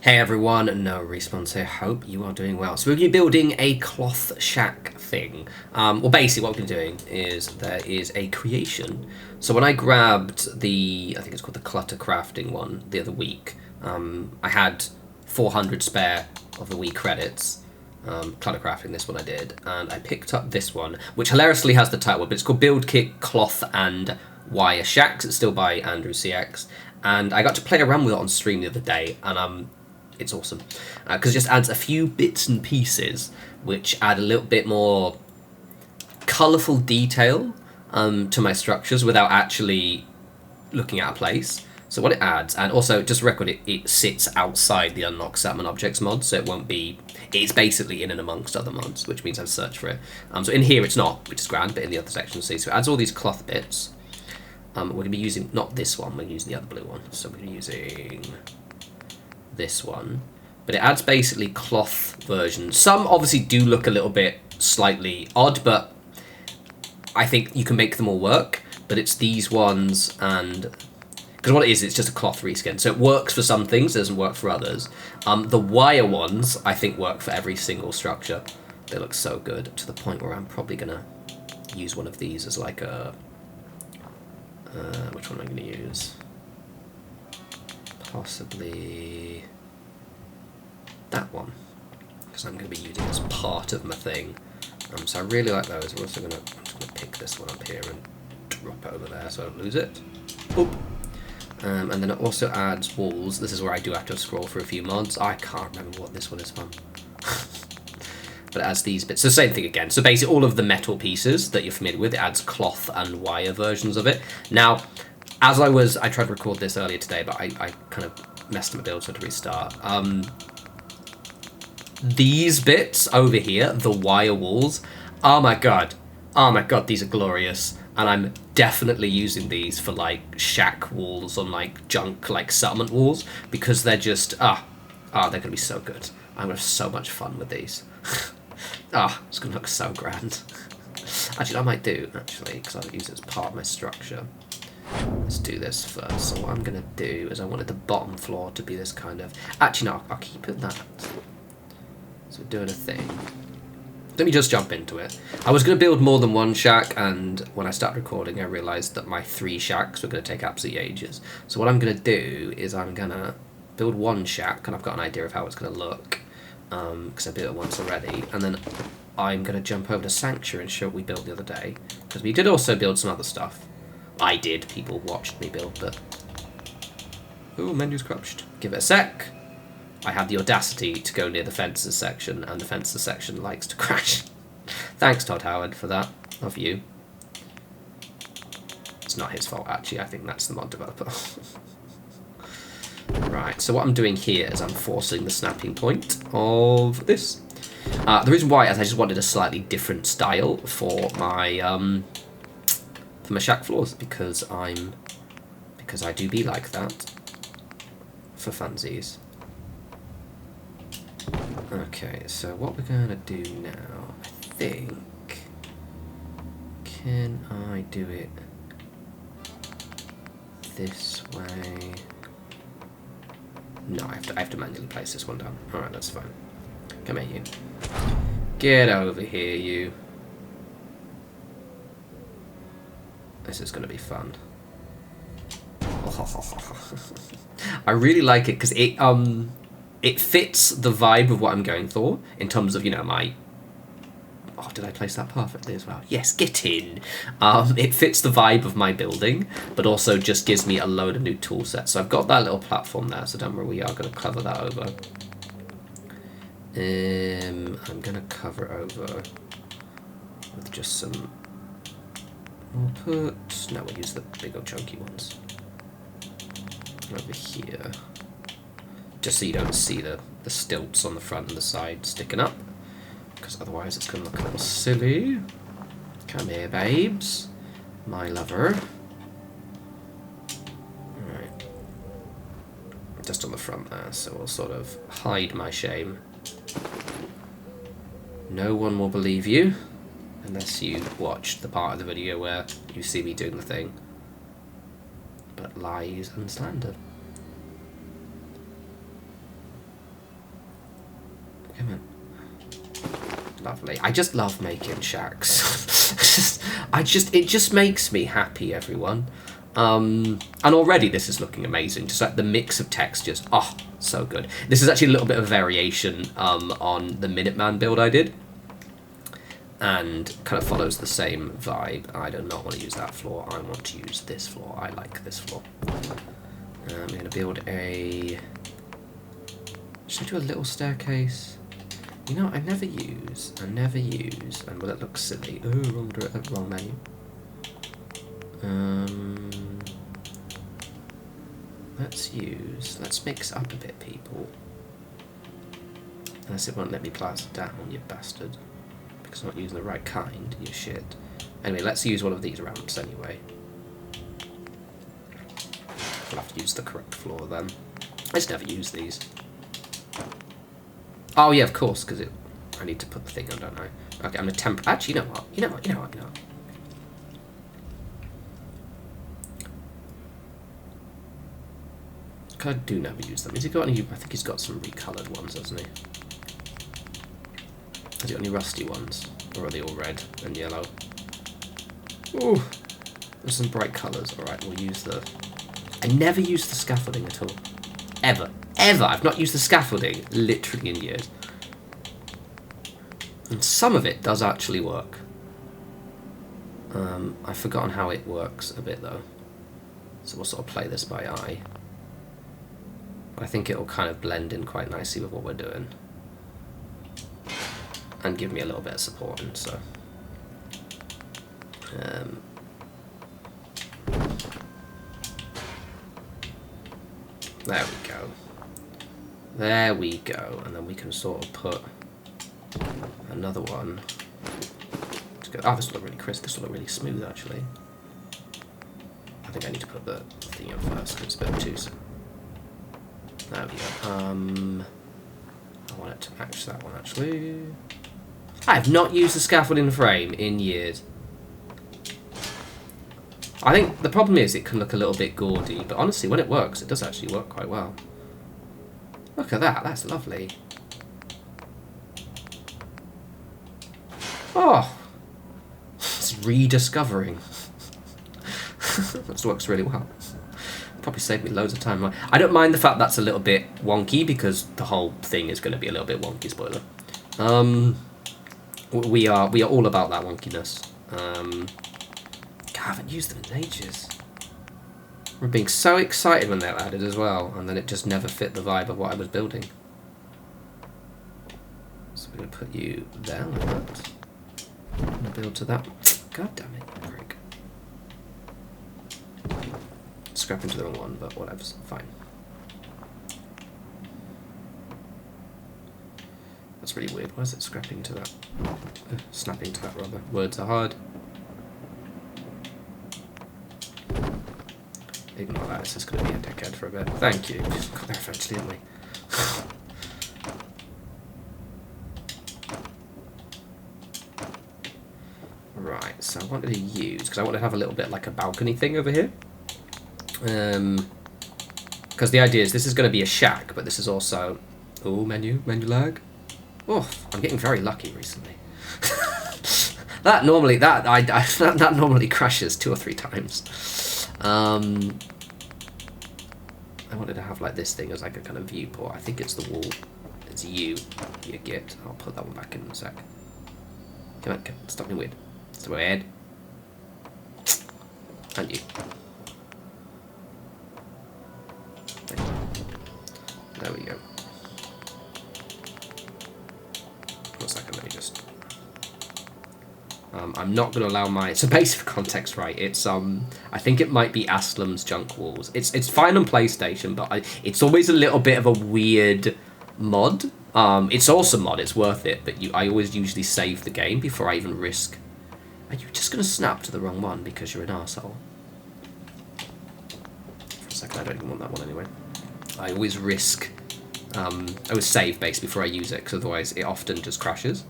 Hey everyone, no response here. Hope you are doing well. So we're going to be building a cloth shack thing. Well, basically what we're doing is there is a creation. So when I grabbed I think it's called the clutter crafting one the other week, I had 400 spare of the week credits. Clutter crafting, this one I did, and I picked up this one, which hilariously has the title, but it's called Build Kit Cloth and Wire Shacks. It's still by AndrewCX, and I got to play around with it on stream the other day, and it's awesome because it just adds a few bits and pieces which add a little bit more colourful detail to my structures without actually looking at a place. So what it adds, and also just record it sits outside the unlock settlement objects mod, so it won't be. It's basically in and amongst other mods, which means I've searched for it. So in here it's not, which is grand, but in the other section, see. So it adds all these cloth bits. We're going to be using not this one. We're using the other blue one. So we're using this one, but it adds basically cloth versions. Some obviously do look a little bit slightly odd, but I think you can make them all work. But it's these ones, and because what it is, it's just a cloth reskin, so it works for some things, it doesn't work for others. The wire ones I think work for every single structure. They look so good, to the point where I'm probably gonna use one of these as like a which one am I going to use? Possibly that one, because I'm going to be using it as part of my thing. So I really like those. I'm just going to pick this one up here and drop it over there so I don't lose it. Oop. And then it also adds walls. This is where I do have to scroll for a few mods. I can't remember what this one is from. But it adds these bits. So same thing again. So basically all of the metal pieces that you're familiar with, it adds cloth and wire versions of it. Now, as I tried to record this earlier today, but I kind of messed up my build, so I had to restart. These bits over here, the wire walls, oh my god, these are glorious. And I'm definitely using these for like shack walls on like junk, like settlement walls, because they're just, they're gonna be so good. I'm gonna have so much fun with these. It's gonna look so grand. Actually, I might do, because I'll use it as part of my structure. Let's do this first. So what I'm going to do is I wanted the bottom floor to be this kind of... Actually, no, I'll keep it that. So we're doing a thing. Let me just jump into it. I was going to build more than one shack, and when I started recording, I realised that my 3 shacks were going to take absolutely ages. So what I'm going to do is I'm going to build one shack, and I've got an idea of how it's going to look, because I built it once already, and then I'm going to jump over to Sanctuary and show what we built the other day, because we did also build some other stuff. I did, people watched me build, but... Ooh, menu's crushed. Give it a sec. I had the audacity to go near the fences section, and the fences section likes to crash. Thanks, Todd Howard, for that. Love you. It's not his fault, actually. I think that's the mod developer. Right, so what I'm doing here is I'm forcing the snapping point of this. The reason why is I just wanted a slightly different style for my shack floors, because I do be like that for funsies. Okay, so what we're gonna do now, I think, can I do it this way? No, I have to manually place this one down. Alright, that's fine. Come here, you. Get over here, you. This is going to be fun. I really like it because it fits the vibe of what I'm going for in terms of, you know, my... Oh, did I place that perfectly as well? Yes, get in! It fits the vibe of my building, but also just gives me a load of new tool sets. So I've got that little platform there, so don't worry, we are going to cover that over. I'm going to cover over with just some... We'll use the big old chunky ones over here, just so you don't see the stilts on the front and the side sticking up, because otherwise it's going to look a little silly. Come here, babes, my lover. Alright, just on the front there, so we'll sort of hide my shame. No one will believe you unless you watched the part of the video where you see me doing the thing. But lies and slander. Come on. Lovely. I just love making shacks. It just makes me happy, everyone. And already this is looking amazing. Just like the mix of textures. Oh, so good. This is actually a little bit of variation on the Minuteman build I did. And kind of follows the same vibe. I do not want to use that floor. I want to use this floor. I like this floor. I'm going to build a... Should I do a little staircase? You know, I never use, and will it look silly? Oh, wrong menu. Let's mix up a bit, people. Unless it won't let me plaster down, you bastard. Because I'm not using the right kind, you shit. Anyway, let's use one of these ramps anyway. We'll have to use the correct floor then. I just never use these. Oh yeah, of course, because I need to put the thing on, don't I? Okay, I'm gonna actually, you know what? I do never use them. Has he got any? I think he's got some recolored ones, hasn't he? Has he got any rusty ones? Or are they all red and yellow? Ooh, there's some bright colours. Alright, we'll use the... I never use the scaffolding at all. Ever. I've not used the scaffolding literally in years. And some of it does actually work. I've forgotten how it works a bit though. So we'll sort of play this by eye. But I think it'll kind of blend in quite nicely with what we're doing. And give me a little bit of support, and so... There we go. And then we can sort of put another one. Oh, this will look really crisp. This will look really smooth, actually. I think I need to put the thing in first, because it's a bit obtuse. There we go. I want it to match that one, actually. I have not used the scaffolding frame in years. I think the problem is it can look a little bit gaudy, but honestly, when it works, it does actually work quite well. Look at that, that's lovely. Oh, it's rediscovering. This works really well. Probably saved me loads of time. I don't mind the fact that's a little bit wonky because the whole thing is going to be a little bit wonky. Spoiler. We are all about that wonkiness. God, I haven't used them in ages. We're being so excited when they were added as well, and then it just never fit the vibe of what I was building. So we're going to put you there like that. I'm going to build to that. God damn it, prick. Scrap into the wrong one, but whatever's fine. That's really weird. Why is it scrapping to that? Snapping to that, rather. Words are hard. Ignore that, it's just going to be a dickhead for a bit. Thank you. Just got there eventually, didn't we? Right, so I wanted to use, because I want to have a little bit like a balcony thing over here. Because the idea is this is going to be a shack, but this is also... Oh, menu lag. Oh, I'm getting very lucky recently. that normally crashes 2 or 3 times. I wanted to have like this thing as like a kind of viewport. I think it's the wall. It's you git. I'll put that one back in a sec. Come on, stop being weird. Stop being weird. And you. There we go. 1 second, let me just... I'm not going to allow my... So basic context, right, it's, I think it might be Aslam's Junk Walls. It's fine on PlayStation, but it's always a little bit of a weird mod. It's awesome mod, it's worth it, but I always usually save the game before I even risk... Are you just going to snap to the wrong one because you're an arsehole? For a second, I don't even want that one anyway. I always risk... I always save base before I use it, because otherwise it often just crashes.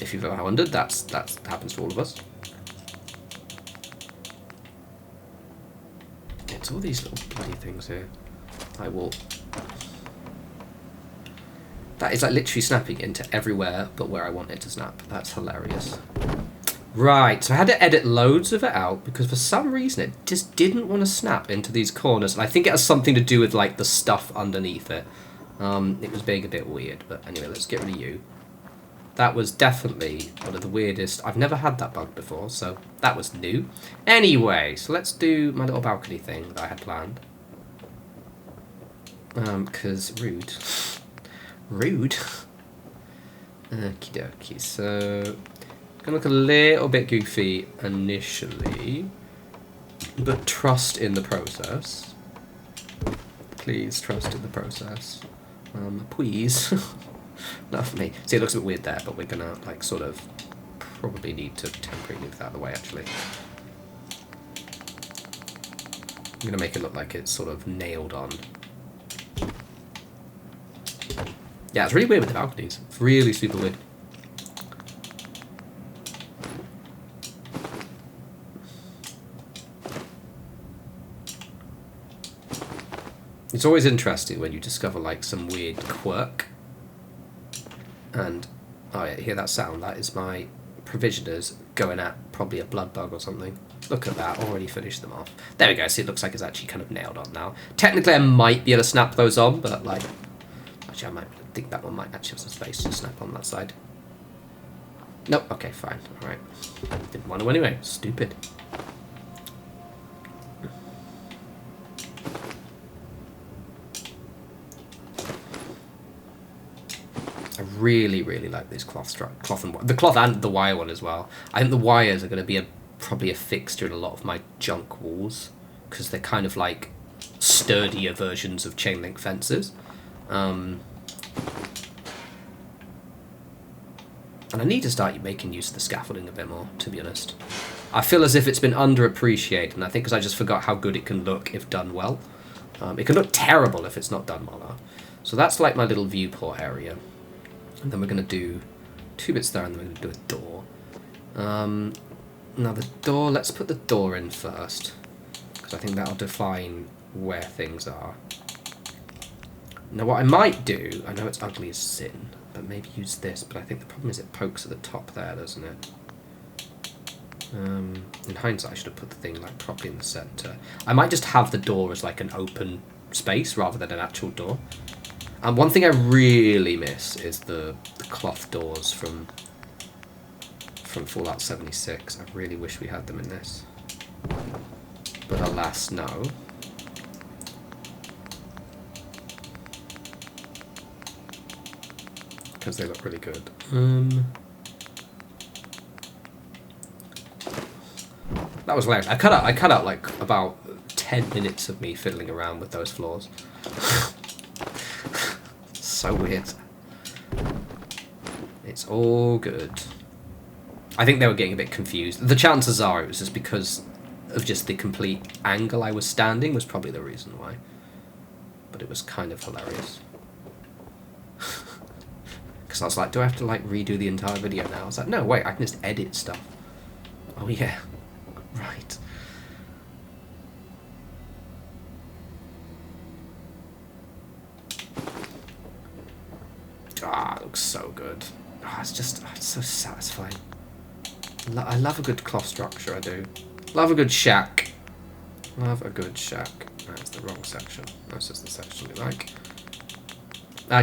If you've ever wondered, that happens to all of us. It's all these little bloody things here. That is like literally snapping into everywhere but where I want it to snap. That's hilarious. Right, so I had to edit loads of it out because for some reason it just didn't want to snap into these corners. And I think it has something to do with like the stuff underneath it. It was being a bit weird, but anyway, let's get rid of you. That was definitely one of the weirdest. I've never had that bug before, so that was new. Anyway, so let's do my little balcony thing that I had planned. Because rude. Rude? Okie dokie, so... Gonna look a little bit goofy initially, but trust in the process. Please trust in the process. Please. Not for me. See, it looks a bit weird there, but we're gonna, like, sort of probably need to temporarily move that out of the way, actually. I'm gonna make it look like it's sort of nailed on. Yeah, it's really weird with the balconies. It's really super weird. It's always interesting when you discover like some weird quirk. And, oh yeah, hear that sound? That is my provisioners going at probably a blood bug or something. Look at that, already finished them off. There we go, see it looks like it's actually kind of nailed on now. Technically I might be able to snap those on, but like, actually I might think that one might actually have some space to snap on that side. Nope, okay, fine, alright. Didn't want to anyway, stupid. I really, really like this cloth and the cloth and the wire one as well. I think the wires are going to be probably a fixture in a lot of my junk walls because they're kind of like sturdier versions of chain link fences. And I need to start making use of the scaffolding a bit more, to be honest. I feel as if it's been underappreciated, and I think because I just forgot how good it can look if done well. It can look terrible if it's not done well, though. So that's like my little viewport area. And then we're going to do 2 bits there, and then we're going to do a door. Now the door, let's put the door in first, because I think that'll define where things are. Now what I might do, I know it's ugly as sin, but maybe use this, but I think the problem is it pokes at the top there, doesn't it? In hindsight, I should have put the thing like properly in the center. I might just have the door as like an open space rather than an actual door. And one thing I really miss is the cloth doors from Fallout 76. I really wish we had them in this. But alas, no. Because they look really good. That was hilarious. I cut out like about 10 minutes of me fiddling around with those floors. So weird. It's all good. I think they were getting a bit confused. The chances are it was just because of just the complete angle I was standing was probably the reason why. But it was kind of hilarious. Because I was like, do I have to like redo the entire video now? I was like, no, wait, I can just edit stuff. Oh yeah, right. Ah, it looks so good. Ah, it's just, it's so satisfying. I love a good cloth structure, I do. Love a good shack. Love a good shack. That's the wrong section. That's just the section we like.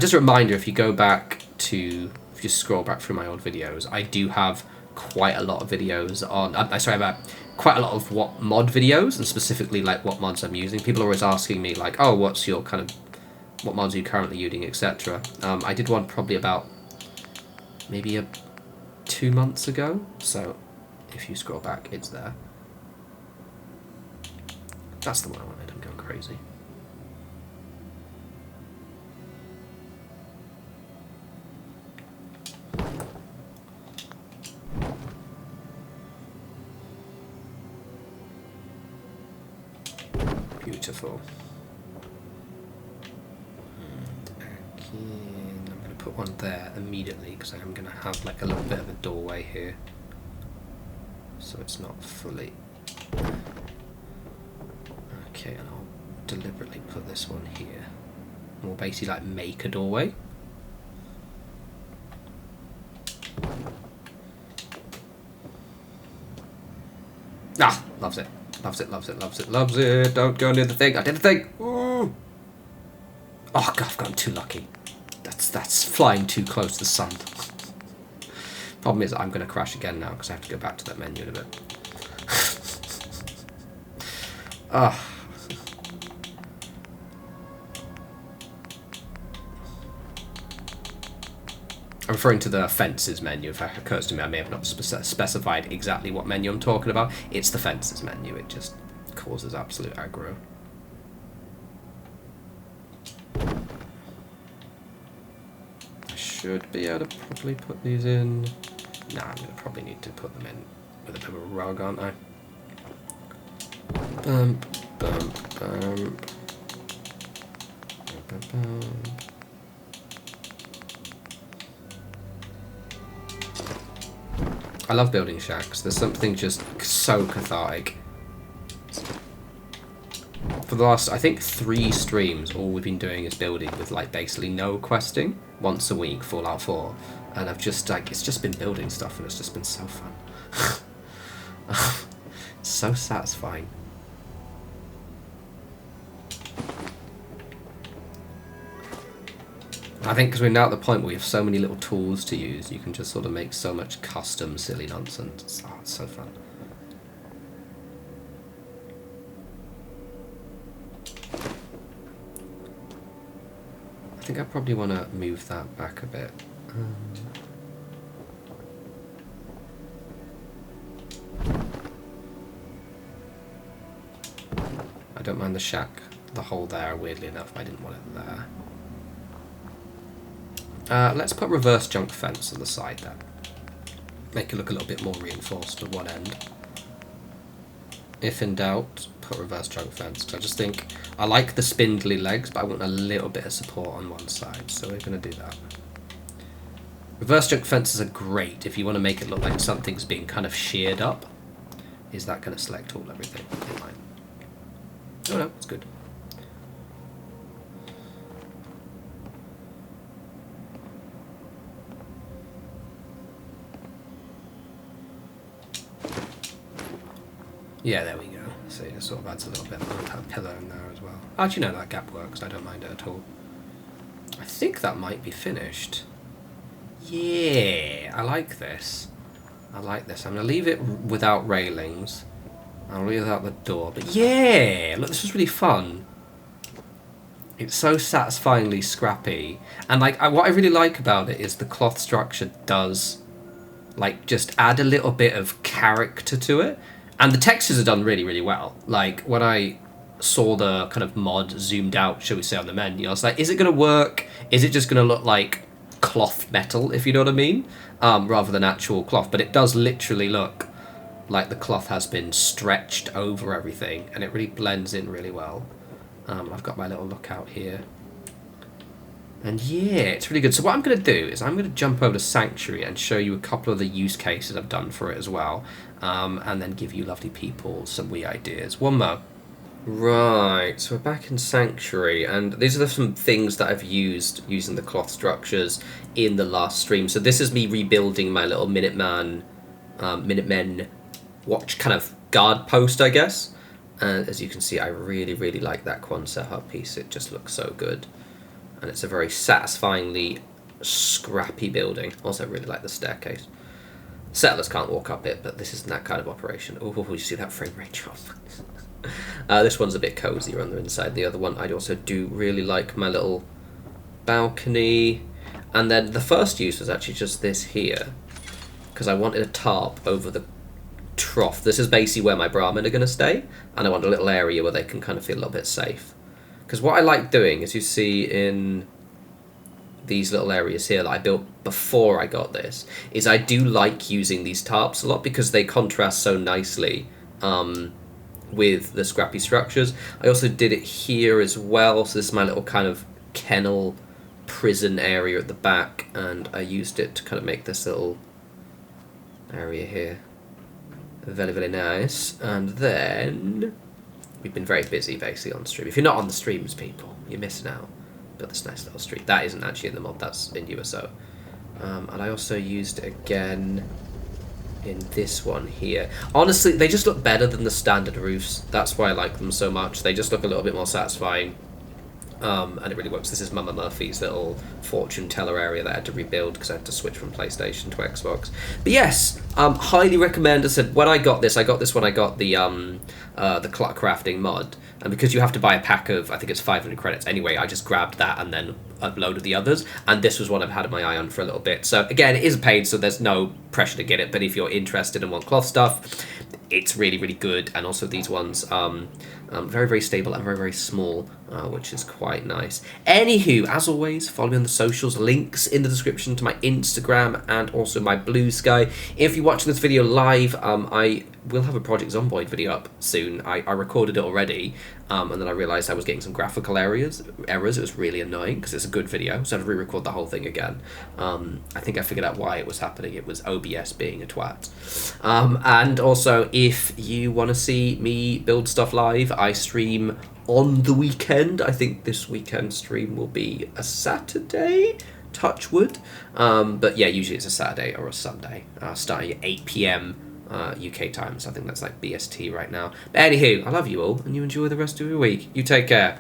Just a reminder, if you go back to, if you scroll back through my old videos, I do have quite a lot of videos on, quite a lot of what mod videos, and specifically like what mods I'm using. People are always asking me like, oh, what's your kind of, what mods are you currently using, etc. I did one probably about maybe 2 months ago, so if you scroll back, it's there. That's the one I wanted. I'm going crazy. Beautiful. I'm going to put one there immediately because I am going to have like a little bit of a doorway here, so it's not fully. Okay, and I'll deliberately put this one here. We'll basically like make a doorway. Ah, loves it. Loves it, loves it, loves it, loves it. Don't go near the thing. I did the thing. Ooh. Oh, God, I've gotten too lucky. That's flying too close to the sun. Problem is, I'm going to crash again now because I have to go back to that menu in a bit. Ah. I'm referring to the fences menu. If it occurs to me, I may have not specified exactly what menu I'm talking about. It's the fences menu. It just causes absolute aggro. I should be able to probably put these in. Nah, I'm going to probably need to put them in with a bit of a rug, aren't I? Bump, bump, bump. Bump, bump, bump. I love building shacks. There's something just so cathartic. For the last, I think, 3 streams, all we've been doing is building with, like, basically no questing. Once a week, Fallout 4. And I've just, like, it's just been building stuff and it's just been so fun. It's so satisfying. I think because we're now at the point where we have so many little tools to use, you can just sort of make so much custom silly nonsense. Oh, it's so fun. I think I probably want to move that back a bit. I don't mind the shack, the hole there, weirdly enough, but I didn't want it there. Let's put reverse junk fence on the side there. Make it look a little bit more reinforced at one end. If in doubt, put reverse junk fence. Because I just think, I like the spindly legs, but I want a little bit of support on one side. So we're going to do that. Reverse junk fences are great if you want to make it look like something's being kind of sheared up. Is that going to select all everything? It might. Oh no, it's good. Yeah, there we go. So it sort of adds a little bit of a pillar in there as well. Actually, no, that gap works. I don't mind it at all. I think that might be finished. Yeah, I like this. I like this. I'm going to leave it without railings. I'll leave it without the door. But yeah, look, this was really fun. It's so satisfyingly scrappy. And like, what I really like about it is the cloth structure does, like, just add a little bit of character to it. And the textures are done really, really well. Like, when I saw the kind of mod zoomed out, shall we say, on the menu, I was like, is it going to work? Is it just going to look like cloth metal, if you know what I mean? Rather than actual cloth. But it does literally look like the cloth has been stretched over everything. And it really blends in really well. I've got my little lookout here. And yeah, it's really good. So what I'm going to do is I'm going to jump over to Sanctuary and show you a couple of the use cases I've done for it as well. And then give you lovely people some wee ideas. One more. Right, so we're back in Sanctuary, and these are some things that I've used using the cloth structures in the last stream. So this is me rebuilding my little Minutemen watch kind of guard post, I guess. And as you can see, I really, really like that Quonset hut piece. It just looks so good. And it's a very satisfyingly scrappy building. Also, I really like the staircase. Settlers can't walk up it, but this isn't that kind of operation. Oh, you see that frame rate drop? This one's a bit cozier on the inside. The other one, I also do really like my little balcony. And then the first use was actually just this here, because I wanted a tarp over the trough. This is basically where my Brahmin are going to stay, and I want a little area where they can kind of feel a little bit safe. Because what I like doing, as you see in these little areas here that I built before I got this, is I do like using these tarps a lot because they contrast so nicely with the scrappy structures. I also did it here as well, so this is my little kind of kennel prison area at the back, and I used it to kind of make this little area here very, very nice. And then we've been very busy basically on stream. If you're not on the streams, people, you're missing out. Built this nice little street. That isn't actually in the mod, that's in USO. And I also used it again in this one here. Honestly, they just look better than the standard roofs. That's why I like them so much. They just look a little bit more satisfying. And it really works. This is Mama Murphy's little fortune teller area that I had to rebuild because I had to switch from PlayStation to Xbox. But yes, highly recommend. I said when I got this when I got the clock crafting mod, and because you have to buy a pack of, I think it's 500 credits anyway, I just grabbed that and then uploaded the others, and this was one I've had my eye on for a little bit. So again, it is paid, so there's no pressure to get it, but if you're interested and want cloth stuff, it's really, really good. And also these ones, very, very stable and very, very small, which is quite nice. Anywho, as always, follow me on the socials. Links in the description to my Instagram and also my Blue Sky. If you're watching this video live, I will have a Project Zomboid video up soon. I recorded it already, and then I realised I was getting some graphical errors. It was really annoying because it's a good video, so I had to re-record the whole thing again. I think I figured out why it was happening. It was OBS being a twat. And also, if you want to see me build stuff live, I stream on the weekend. I think this weekend stream will be a Saturday, touch wood. But yeah, usually it's a Saturday or a Sunday, starting at 8 p.m. UK time, so I think that's like BST right now. But anywho, I love you all, and you enjoy the rest of your week. You take care.